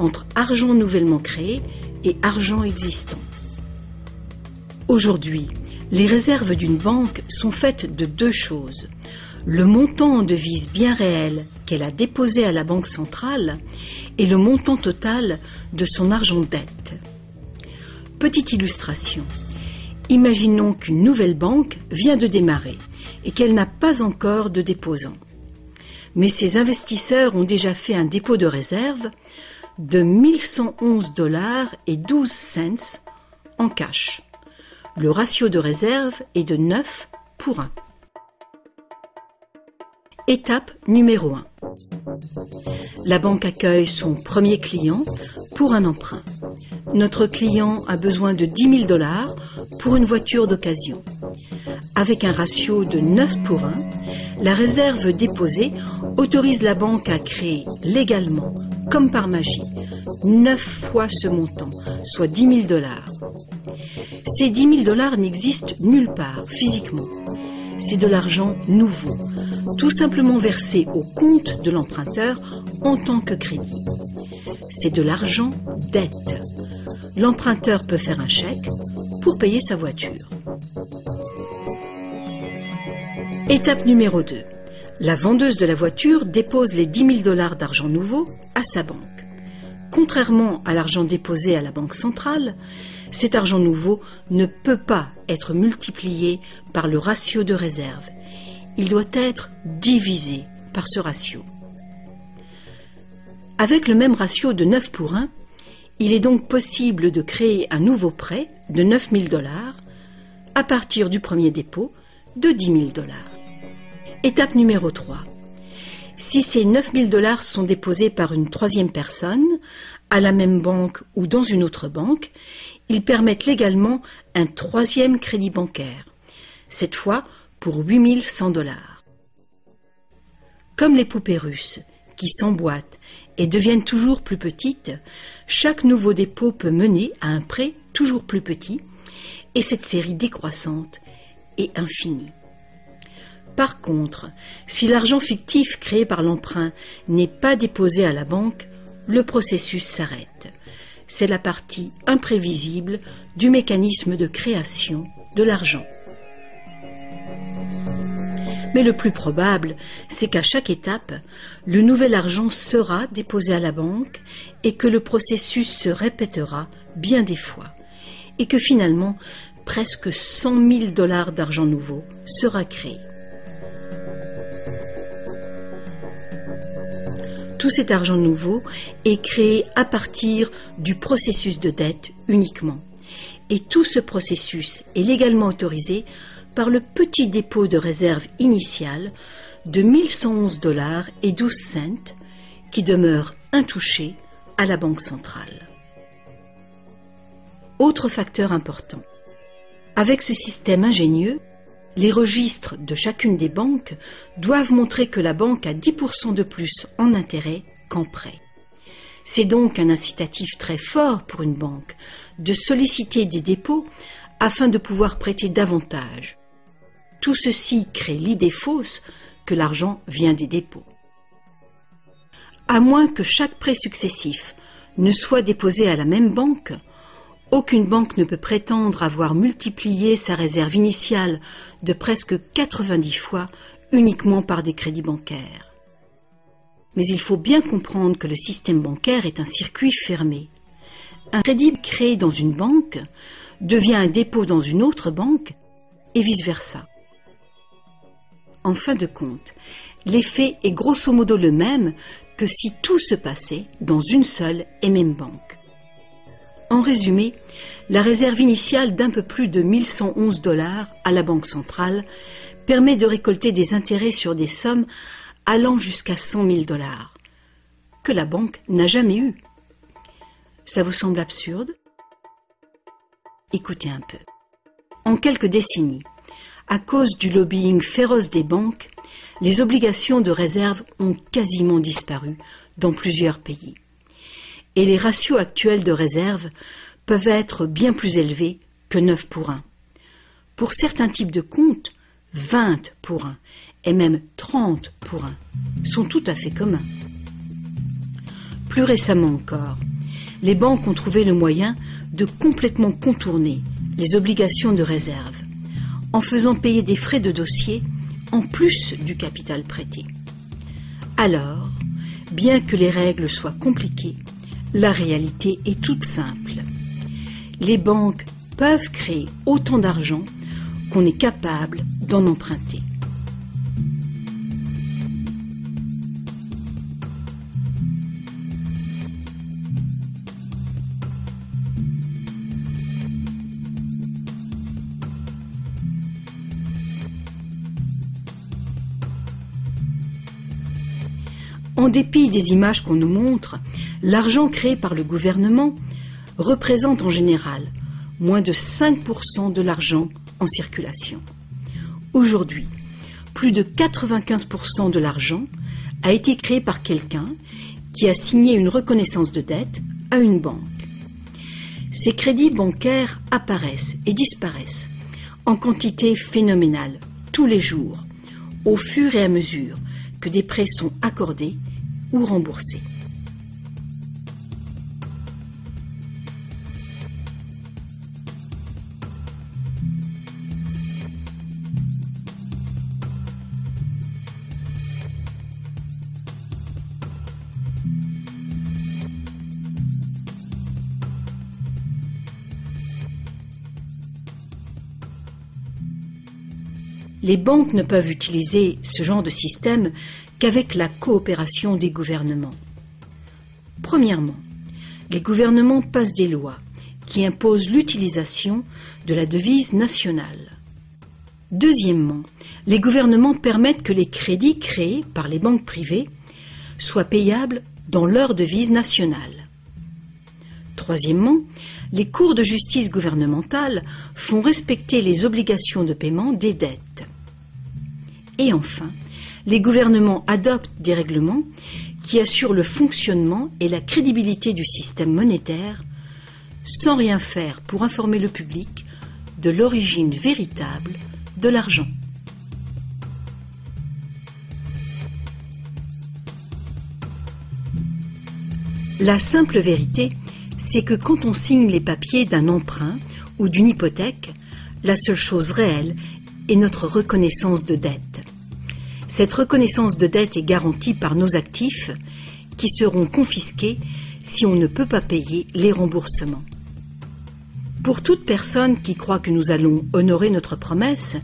entre argent nouvellement créé et argent existant. Aujourd'hui, les réserves d'une banque sont faites de deux choses. Le montant en devises bien réelles qu'elle a déposé à la Banque centrale et le montant total de son argent dette. Petite illustration. Imaginons qu'une nouvelle banque vient de démarrer et qu'elle n'a pas encore de déposants. Mais ses investisseurs ont déjà fait un dépôt de réserve de 1111,12 $ en cash. Le ratio de réserve est de 9 pour 1. Étape numéro 1. La banque accueille son premier client pour un emprunt. Notre client a besoin de 10 000 $ pour une voiture d'occasion. Avec un ratio de 9 pour 1, la réserve déposée autorise la banque à créer légalement, comme par magie, 9 fois ce montant, soit 10 000 $. Ces 10 000 $ n'existent nulle part physiquement. C'est de l'argent nouveau, tout simplement versé au compte de l'emprunteur en tant que crédit. C'est de l'argent dette. L'emprunteur peut faire un chèque pour payer sa voiture. Étape numéro 2. La vendeuse de la voiture dépose les 10 000 $ d'argent nouveau à sa banque. Contrairement à l'argent déposé à la Banque centrale, cet argent nouveau ne peut pas être multiplié par le ratio de réserve. Il doit être divisé par ce ratio. Avec le même ratio de 9 pour 1, il est donc possible de créer un nouveau prêt de 9 000 $ à partir du premier dépôt de 10 000 $. Étape numéro 3. Si ces 9 000 $ sont déposés par une troisième personne, à la même banque ou dans une autre banque, ils permettent légalement un troisième crédit bancaire, cette fois pour 8 100 $. Comme les poupées russes, qui s'emboîtent et deviennent toujours plus petites, chaque nouveau dépôt peut mener à un prêt toujours plus petit, et cette série décroissante est infinie. Par contre, si l'argent fictif créé par l'emprunt n'est pas déposé à la banque, le processus s'arrête. C'est la partie imprévisible du mécanisme de création de l'argent. Mais le plus probable, c'est qu'à chaque étape, le nouvel argent sera déposé à la banque et que le processus se répétera bien des fois, et que finalement, presque 100 000 $ d'argent nouveau sera créé. Tout cet argent nouveau est créé à partir du processus de dette uniquement. Et tout ce processus est légalement autorisé par le petit dépôt de réserve initial de 1111,12 $ qui demeure intouché à la Banque centrale. Autre facteur important. Avec ce système ingénieux, les registres de chacune des banques doivent montrer que la banque a 10% de plus en intérêt qu'en prêt. C'est donc un incitatif très fort pour une banque de solliciter des dépôts afin de pouvoir prêter davantage. Tout ceci crée l'idée fausse que l'argent vient des dépôts. À moins que chaque prêt successif ne soit déposé à la même banque, aucune banque ne peut prétendre avoir multiplié sa réserve initiale de presque 90 fois uniquement par des crédits bancaires. Mais il faut bien comprendre que le système bancaire est un circuit fermé. Un crédit créé dans une banque devient un dépôt dans une autre banque et vice-versa. En fin de compte, l'effet est grosso modo le même que si tout se passait dans une seule et même banque. En résumé, la réserve initiale d'un peu plus de 1111 $ à la Banque centrale permet de récolter des intérêts sur des sommes allant jusqu'à 100 000 $, que la banque n'a jamais eu. Ça vous semble absurde? Écoutez un peu. En quelques décennies, à cause du lobbying féroce des banques, les obligations de réserve ont quasiment disparu dans plusieurs pays. Et les ratios actuels de réserve peuvent être bien plus élevés que 9 pour 1. Pour certains types de comptes, 20 pour 1 et même 30 pour 1 sont tout à fait communs. Plus récemment encore, les banques ont trouvé le moyen de complètement contourner les obligations de réserve en faisant payer des frais de dossier en plus du capital prêté. Alors, bien que les règles soient compliquées, la réalité est toute simple. Les banques peuvent créer autant d'argent qu'on est capable d'en emprunter. En dépit des images qu'on nous montre, l'argent créé par le gouvernement représente en général moins de 5% de l'argent en circulation. Aujourd'hui, plus de 95% de l'argent a été créé par quelqu'un qui a signé une reconnaissance de dette à une banque. Ces crédits bancaires apparaissent et disparaissent en quantité phénoménale tous les jours, au fur et à mesure que des prêts sont accordés ou remboursés. Les banques ne peuvent utiliser ce genre de système qu'avec la coopération des gouvernements. Premièrement, les gouvernements passent des lois qui imposent l'utilisation de la devise nationale. Deuxièmement, les gouvernements permettent que les crédits créés par les banques privées soient payables dans leur devise nationale. Troisièmement, les cours de justice gouvernementales font respecter les obligations de paiement des dettes. Et enfin, les gouvernements adoptent des règlements qui assurent le fonctionnement et la crédibilité du système monétaire sans rien faire pour informer le public de l'origine véritable de l'argent. La simple vérité, c'est que quand on signe les papiers d'un emprunt ou d'une hypothèque, la seule chose réelle est notre reconnaissance de dette. Cette reconnaissance de dette est garantie par nos actifs qui seront confisqués si on ne peut pas payer les remboursements. Pour toute personne qui croit que nous allons honorer notre promesse,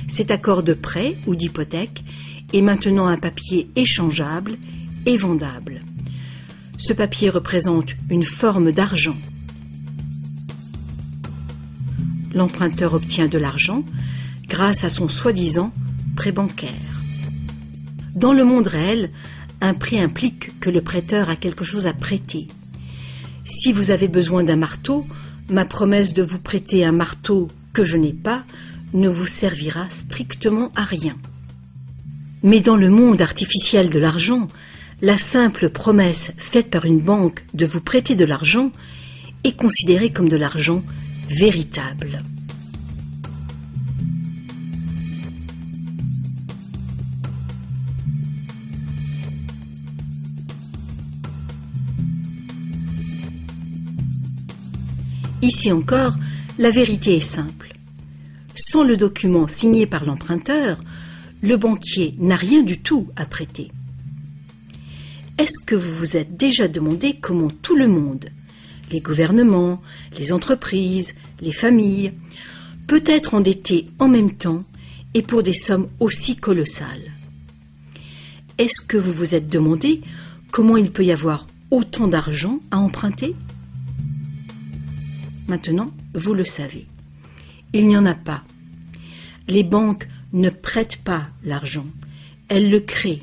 cet accord de prêt ou d'hypothèque est maintenant un papier échangeable et vendable. Ce papier représente une forme d'argent. L'emprunteur obtient de l'argent grâce à son soi-disant prêt bancaire. Dans le monde réel, un prêt implique que le prêteur a quelque chose à prêter. Si vous avez besoin d'un marteau, ma promesse de vous prêter un marteau que je n'ai pas ne vous servira strictement à rien. Mais dans le monde artificiel de l'argent, la simple promesse faite par une banque de vous prêter de l'argent est considérée comme de l'argent véritable. Ici encore, la vérité est simple. Sans le document signé par l'emprunteur, le banquier n'a rien du tout à prêter. Est-ce que vous vous êtes déjà demandé comment tout le monde, les gouvernements, les entreprises, les familles, peut être endetté en même temps et pour des sommes aussi colossales? Est-ce que vous vous êtes demandé comment il peut y avoir autant d'argent à emprunter? Maintenant, vous le savez. Il n'y en a pas. Les banques ne prêtent pas l'argent. Elles le créent.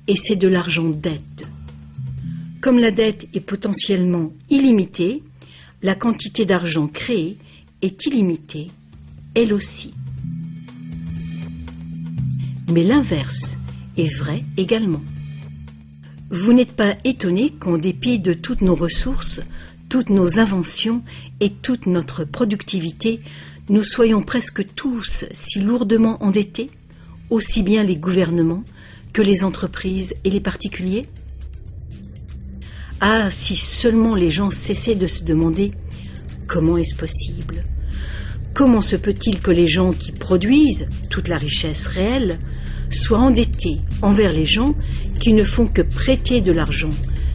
Et c'est de l'argent dette. Comme la dette est potentiellement illimitée, la quantité d'argent créée est illimitée, elle aussi. Mais l'inverse est vrai également. Vous n'êtes pas étonné qu'en dépit de toutes nos ressources, toutes nos inventions et toute notre productivité, nous soyons presque tous si lourdement endettés, aussi bien les gouvernements que les entreprises et les particuliers? Ah, si seulement les gens cessaient de se demander comment est-ce possible? Comment se peut-il que les gens qui produisent toute la richesse réelle soient endettés envers les gens qui ne font que prêter de l'argent,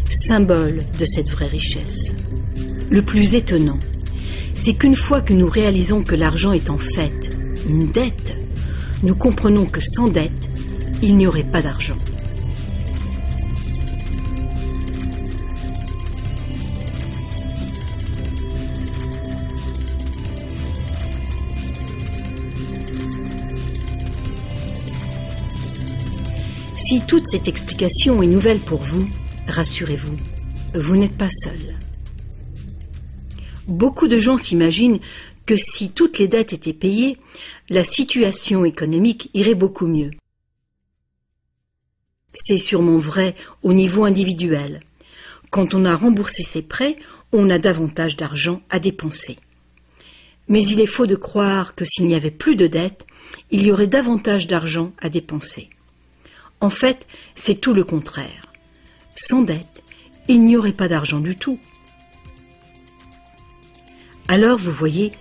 symbole de cette vraie richesse? Le plus étonnant, c'est qu'une fois que nous réalisons que l'argent est en fait une dette, nous comprenons que sans dette, il n'y aurait pas d'argent. Si toute cette explication est nouvelle pour vous, rassurez-vous, vous n'êtes pas seul. Beaucoup de gens s'imaginent que si toutes les dettes étaient payées, la situation économique irait beaucoup mieux. C'est sûrement vrai au niveau individuel. Quand on a remboursé ses prêts, on a davantage d'argent à dépenser. Mais il est faux de croire que s'il n'y avait plus de dettes, il y aurait davantage d'argent à dépenser. En fait, c'est tout le contraire. Sans dette, il n'y aurait pas d'argent du tout. Alors, vous voyez,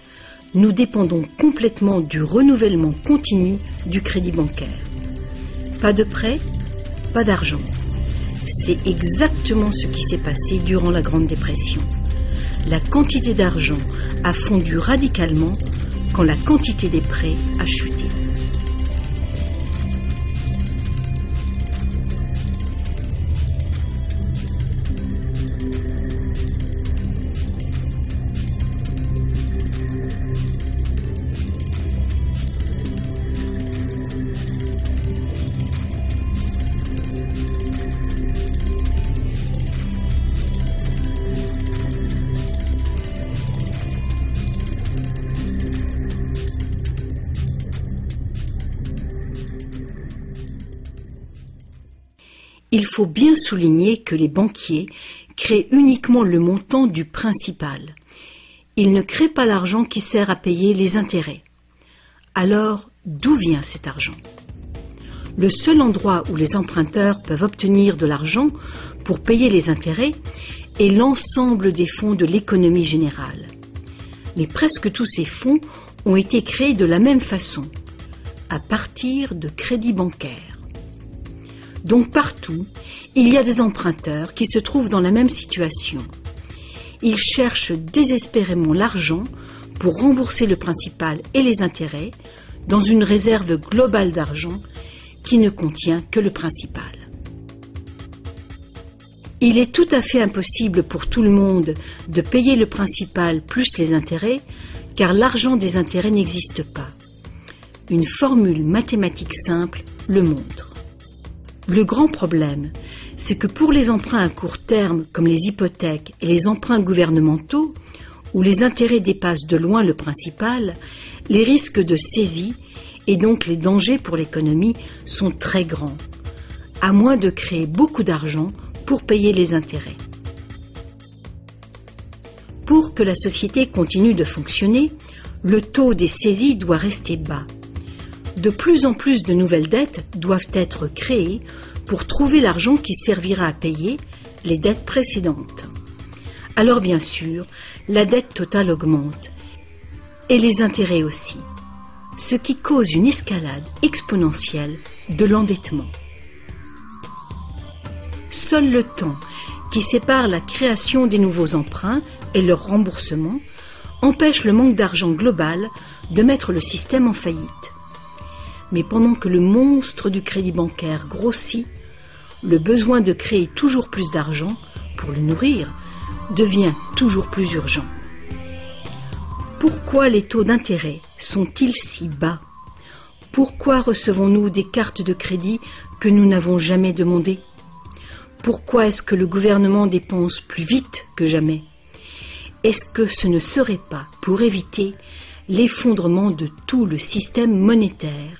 nous dépendons complètement du renouvellement continu du crédit bancaire. Pas de prêt, pas d'argent. C'est exactement ce qui s'est passé durant la Grande Dépression. La quantité d'argent a fondu radicalement quand la quantité des prêts a chuté. Il faut bien souligner que les banquiers créent uniquement le montant du principal. Ils ne créent pas l'argent qui sert à payer les intérêts. Alors, d'où vient cet argent? Le seul endroit où les emprunteurs peuvent obtenir de l'argent pour payer les intérêts est l'ensemble des fonds de l'économie générale. Mais presque tous ces fonds ont été créés de la même façon, à partir de crédits bancaires. Donc partout, il y a des emprunteurs qui se trouvent dans la même situation. Ils cherchent désespérément l'argent pour rembourser le principal et les intérêts dans une réserve globale d'argent qui ne contient que le principal. Il est tout à fait impossible pour tout le monde de payer le principal plus les intérêts, car l'argent des intérêts n'existe pas. Une formule mathématique simple le montre. Le grand problème, c'est que pour les emprunts à court terme, comme les hypothèques et les emprunts gouvernementaux, où les intérêts dépassent de loin le principal, les risques de saisie et donc les dangers pour l'économie sont très grands, à moins de créer beaucoup d'argent pour payer les intérêts. Pour que la société continue de fonctionner, le taux des saisies doit rester bas. De plus en plus de nouvelles dettes doivent être créées pour trouver l'argent qui servira à payer les dettes précédentes. Alors bien sûr, la dette totale augmente, et les intérêts aussi, ce qui cause une escalade exponentielle de l'endettement. Seul le temps qui sépare la création des nouveaux emprunts et leur remboursement empêche le manque d'argent global de mettre le système en faillite. Mais pendant que le monstre du crédit bancaire grossit, le besoin de créer toujours plus d'argent pour le nourrir devient toujours plus urgent. Pourquoi les taux d'intérêt sont-ils si bas? Pourquoi recevons-nous des cartes de crédit que nous n'avons jamais demandées? Pourquoi est-ce que le gouvernement dépense plus vite que jamais? Est-ce que ce ne serait pas pour éviter l'effondrement de tout le système monétaire